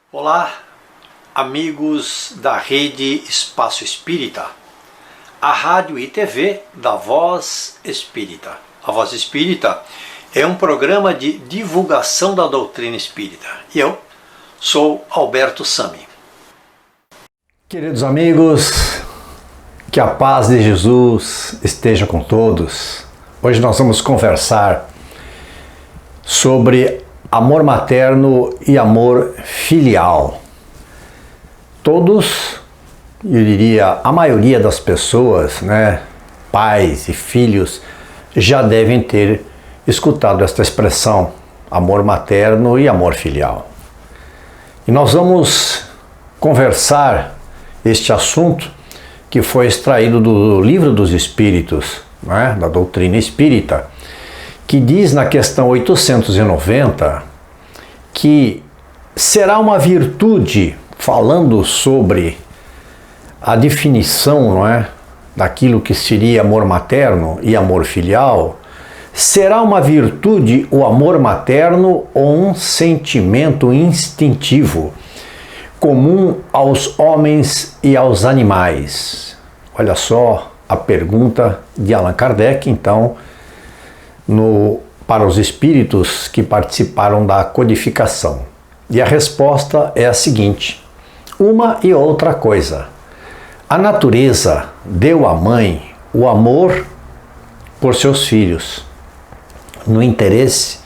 Olá, amigos da Rede Espaço Espírita, a rádio e TV da Voz Espírita. A Voz Espírita é um programa de divulgação da doutrina espírita e eu sou Alberto Sami. Queridos amigos, que a paz de Jesus esteja com todos. Hoje nós vamos conversar sobre amor materno e amor filial. Todos, eu diria, a maioria das pessoas, pais e filhos, já devem ter escutado esta expressão, amor materno e amor filial. E nós vamos conversar este assunto que foi extraído do Livro dos Espíritos, da doutrina espírita, que diz na questão 890 que será uma virtude, falando sobre a definição daquilo que seria amor materno e amor filial, será uma virtude o amor materno ou um sentimento instintivo comum aos homens e aos animais? Olha só a pergunta de Allan Kardec, então, para os espíritos que participaram da codificação. E a resposta é a seguinte: uma e outra coisa. A natureza deu à mãe o amor por seus filhos, no interesse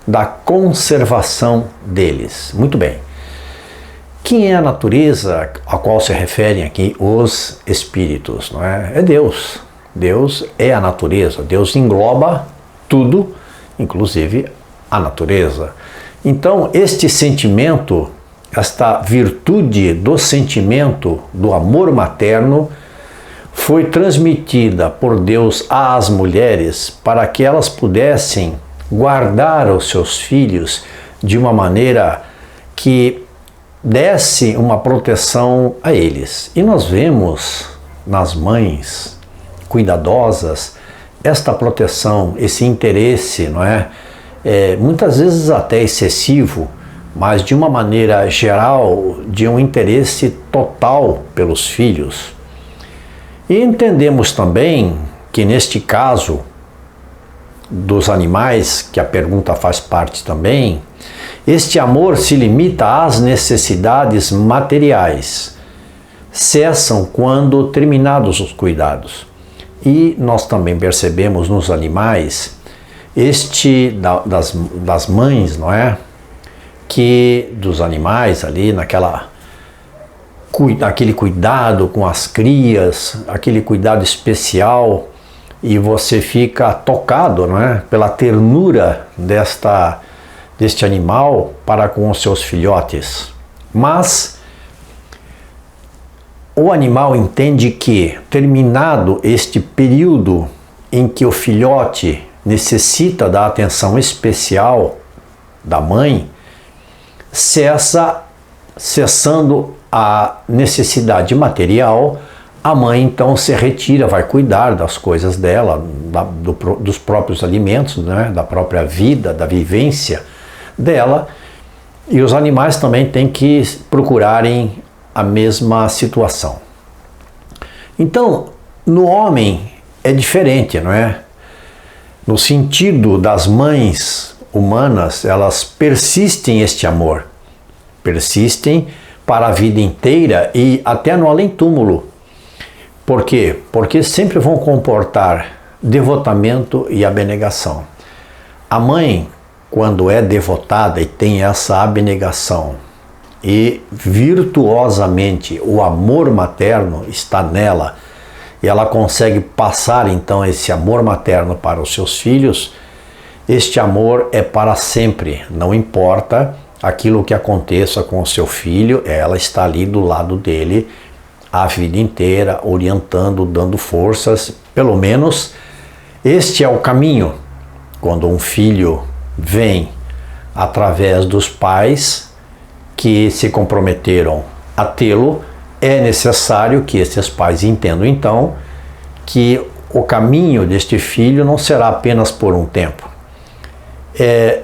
da conservação deles. Muito bem. Quem é a natureza a qual se referem aqui os espíritos? É Deus. Deus é a natureza. Deus engloba tudo, inclusive a natureza. Então, este sentimento, esta virtude do sentimento do amor materno, foi transmitida por Deus às mulheres para que elas pudessem guardar os seus filhos de uma maneira que desse uma proteção a eles. E nós vemos nas mães cuidadosas esta proteção, esse interesse, muitas vezes até excessivo, mas de uma maneira geral, de um interesse total pelos filhos. E entendemos também que neste caso dos animais, que a pergunta faz parte também, este amor se limita às necessidades materiais, cessam quando terminados os cuidados. E nós também percebemos nos animais das mães, que dos animais ali aquele cuidado com as crias, aquele cuidado especial, e você fica tocado, pela ternura deste animal para com os seus filhotes. Mas o animal entende que, terminado este período em que o filhote necessita da atenção especial da mãe, cessando a necessidade material, a mãe então se retira, vai cuidar das coisas dela, dos próprios alimentos, da própria vida, da vivência dela, e os animais também têm que procurarem a mesma situação. Então, no homem é diferente, No sentido das mães humanas, elas persistem este amor, persistem para a vida inteira e até no além-túmulo. Por quê? Porque sempre vão comportar devotamento e abnegação. A mãe, quando é devotada e tem essa abnegação, e virtuosamente o amor materno está nela, e ela consegue passar então esse amor materno para os seus filhos, este amor é para sempre, não importa aquilo que aconteça com o seu filho, ela está ali do lado dele a vida inteira, orientando, dando forças. Pelo menos este é o caminho. Quando um filho vem através dos pais que se comprometeram a tê-lo, é necessário que esses pais entendam então que o caminho deste filho não será apenas por um tempo.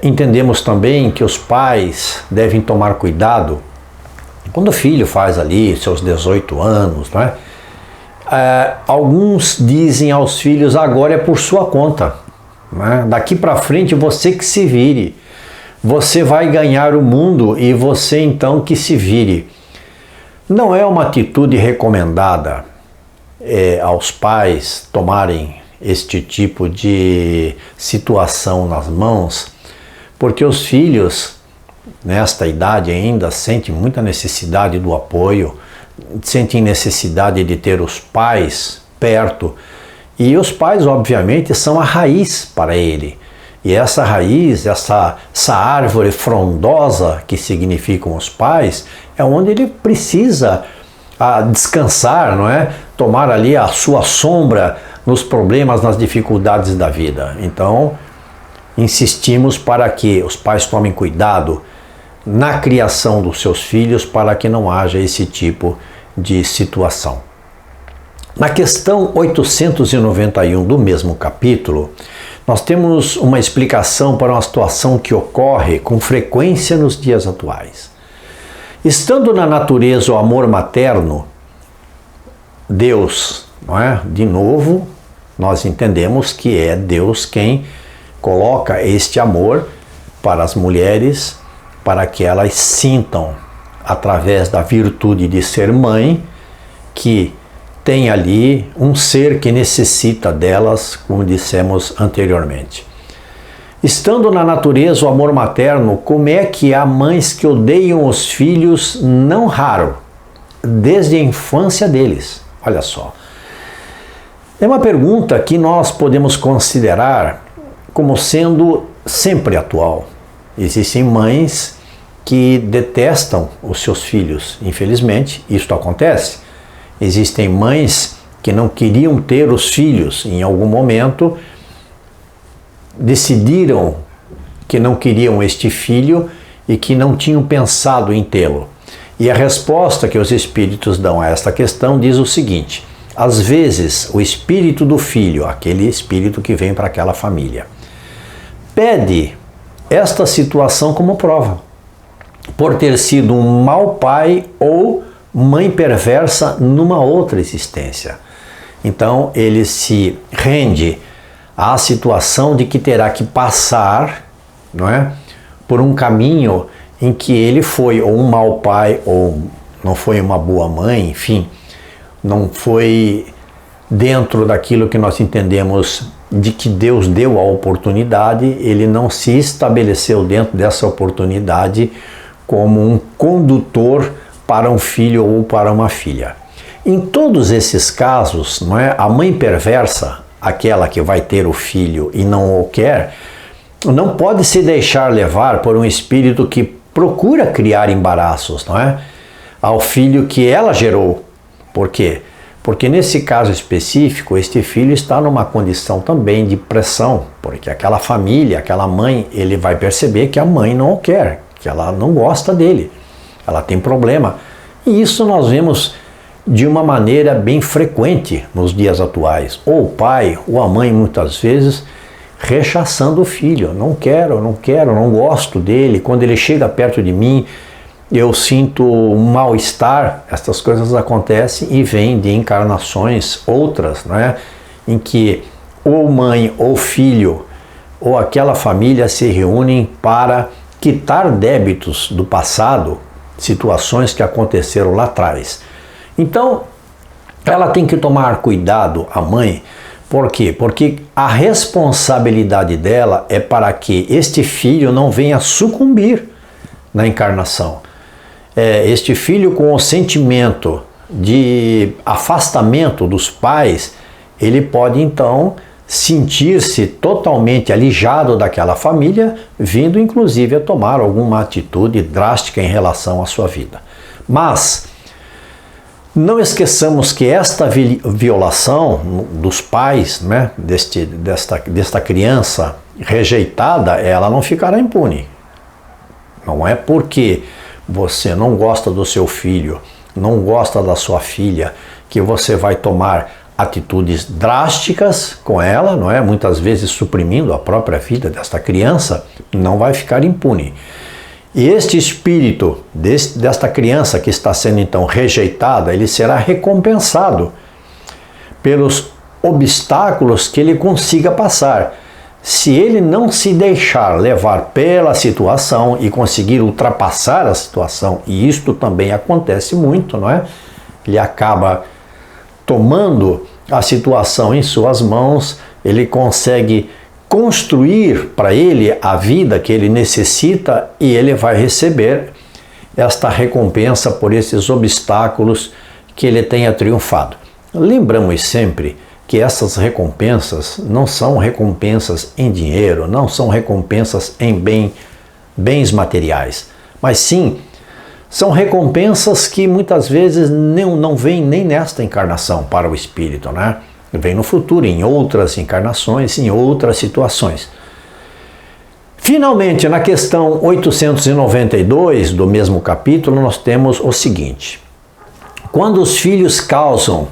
Entendemos também que os pais devem tomar cuidado Quando o filho faz ali seus 18 anos, não é? Alguns dizem aos filhos, agora é por sua conta, né? Daqui para frente você que se vire, você vai ganhar o mundo e você então que se vire. Não é uma atitude recomendada aos pais tomarem este tipo de situação nas mãos, porque os filhos nesta idade ainda sentem muita necessidade do apoio, sentem necessidade de ter os pais perto, e os pais obviamente são a raiz para ele, e essa raiz, essa árvore frondosa que significam os pais, é onde ele precisa descansar, não é? Tomar ali a sua sombra nos problemas, nas dificuldades da vida. Então, insistimos para que os pais tomem cuidado na criação dos seus filhos para que não haja esse tipo de situação. Na questão 891 do mesmo capítulo, nós temos uma explicação para uma situação que ocorre com frequência nos dias atuais. Estando na natureza o amor materno, Deus, não é? De novo, nós entendemos que é Deus quem coloca este amor para as mulheres, para que elas sintam, através da virtude de ser mãe, que tem ali um ser que necessita delas, como dissemos anteriormente. Estando na natureza o amor materno, como é que há mães que odeiam os filhos não raro, desde a infância deles? Olha só. É uma pergunta que nós podemos considerar como sendo sempre atual. Existem mães que detestam os seus filhos. Infelizmente, isso acontece. Existem mães que não queriam ter os filhos. Em algum momento, decidiram que não queriam este filho e que não tinham pensado em tê-lo. E a resposta que os espíritos dão a esta questão diz o seguinte: às vezes, o espírito do filho, aquele espírito que vem para aquela família, pede esta situação como prova, por ter sido um mau pai ou mãe perversa numa outra existência. Então ele se rende à situação de que terá que passar, não é, por um caminho em que ele foi ou um mau pai ou não foi uma boa mãe, enfim, não foi dentro daquilo que nós entendemos de que Deus deu a oportunidade, ele não se estabeleceu dentro dessa oportunidade como um condutor para um filho ou para uma filha. Em todos esses casos, não é, a mãe perversa, aquela que vai ter o filho e não o quer, não pode se deixar levar por um espírito que procura criar embaraços, não é, ao filho que ela gerou. Por quê? Porque nesse caso específico, este filho está numa condição também de pressão, porque aquela família, aquela mãe, ele vai perceber que a mãe não o quer, que ela não gosta dele, ela tem problema. E isso nós vemos de uma maneira bem frequente nos dias atuais. Ou o pai ou a mãe, muitas vezes, rechaçando o filho. Não quero, não gosto dele. Quando ele chega perto de mim, eu sinto um mal-estar. Essas coisas acontecem e vêm de encarnações outras, né, em que ou mãe ou filho ou aquela família se reúnem para quitar débitos do passado, situações que aconteceram lá atrás. Então, ela tem que tomar cuidado, a mãe. Por quê? Porque a responsabilidade dela é para que este filho não venha sucumbir na encarnação. Este filho com o sentimento de afastamento dos pais, ele pode então sentir-se totalmente alijado daquela família, vindo inclusive a tomar alguma atitude drástica em relação à sua vida. Mas não esqueçamos que esta violação dos pais, né, desta criança rejeitada, ela não ficará impune. Não é porque você não gosta do seu filho, não gosta da sua filha, que você vai tomar atitudes drásticas com ela, não é? Muitas vezes suprimindo a própria vida desta criança, não vai ficar impune. E este espírito desta criança que está sendo então rejeitada, ele será recompensado pelos obstáculos que ele consiga passar. Se ele não se deixar levar pela situação e conseguir ultrapassar a situação, e isto também acontece muito, não é? Ele acaba tomando a situação em suas mãos, ele consegue construir para ele a vida que ele necessita e ele vai receber esta recompensa por esses obstáculos que ele tenha triunfado. Lembramos sempre que essas recompensas não são recompensas em dinheiro, não são recompensas em bens materiais, mas sim são recompensas que muitas vezes não vêm nem nesta encarnação para o espírito, né? Vem no futuro, em outras encarnações, em outras situações. Finalmente, na questão 892 do mesmo capítulo, nós temos o seguinte: quando os filhos causam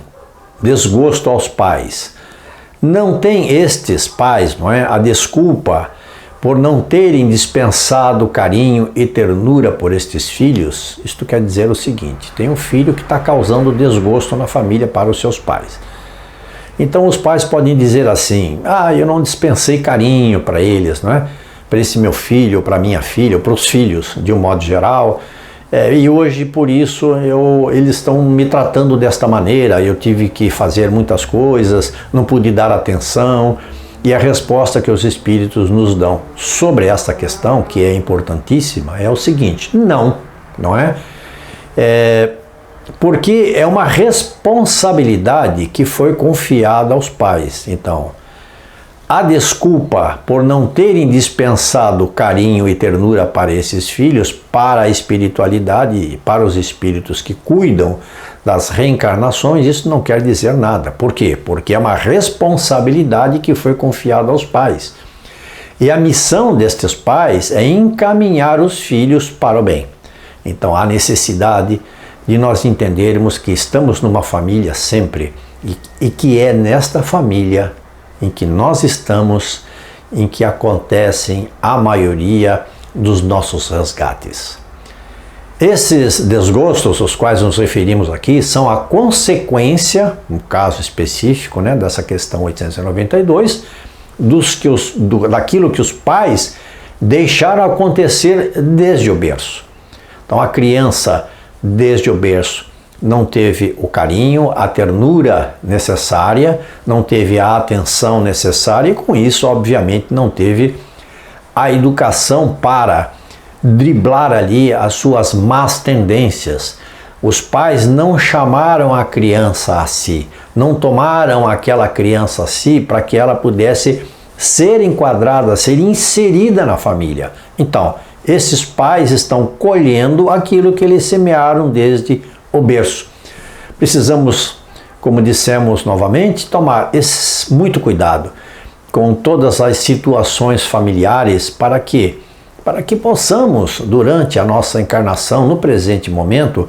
desgosto aos pais, não tem estes pais, não é, a desculpa por não terem dispensado carinho e ternura por estes filhos? Isto quer dizer o seguinte: tem um filho que está causando desgosto na família para os seus pais. Então os pais podem dizer assim: eu não dispensei carinho para eles, não é? Para esse meu filho, para minha filha, para os filhos de um modo geral. E hoje, por isso, eles estão me tratando desta maneira, eu tive que fazer muitas coisas, não pude dar atenção. E a resposta que os espíritos nos dão sobre esta questão, que é importantíssima, é o seguinte: não é? Porque é uma responsabilidade que foi confiada aos pais. Então, a desculpa por não terem dispensado carinho e ternura para esses filhos, para a espiritualidade e para os espíritos que cuidam das reencarnações, isso não quer dizer nada. Por quê? Porque é uma responsabilidade que foi confiada aos pais. E a missão destes pais é encaminhar os filhos para o bem. Então há necessidade de nós entendermos que estamos numa família sempre e que é nesta família em que nós estamos, em que acontecem a maioria dos nossos resgates. Esses desgostos aos quais nos referimos aqui são a consequência, no caso específico, né, dessa questão 892, daquilo que os pais deixaram acontecer desde o berço. Então a criança, desde o berço, não teve o carinho, a ternura necessária, não teve a atenção necessária e com isso, obviamente, não teve a educação para driblar ali as suas más tendências. Os pais não chamaram a criança a si, não tomaram aquela criança a si para que ela pudesse ser enquadrada, ser inserida na família. Então, esses pais estão colhendo aquilo que eles semearam desde o berço. Precisamos, como dissemos novamente, tomar muito cuidado com todas as situações familiares para que possamos, durante a nossa encarnação, no presente momento,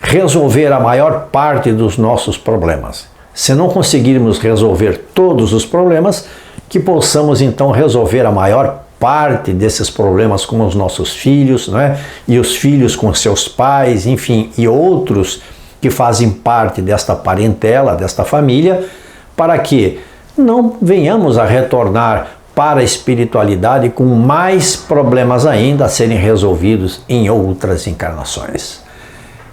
resolver a maior parte dos nossos problemas. Se não conseguirmos resolver todos os problemas, que possamos então resolver a maior parte desses problemas com os nossos filhos, né? E os filhos com seus pais, enfim, e outros que fazem parte desta parentela, desta família, para que não venhamos a retornar para a espiritualidade com mais problemas ainda a serem resolvidos em outras encarnações.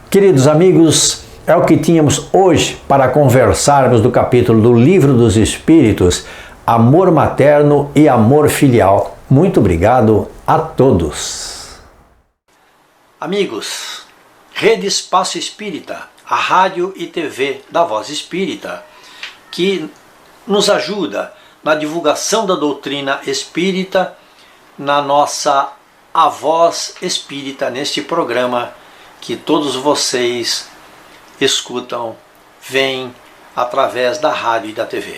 Queridos amigos, é o que tínhamos hoje para conversarmos do capítulo do Livro dos Espíritos, Amor Materno e Amor Filial. Muito obrigado a todos. Amigos, Rede Espaço Espírita, a rádio e TV da Voz Espírita, que nos ajuda na divulgação da doutrina espírita, na nossa A Voz Espírita, neste programa que todos vocês escutam, veem através da rádio e da TV.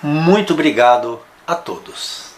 Muito obrigado a todos.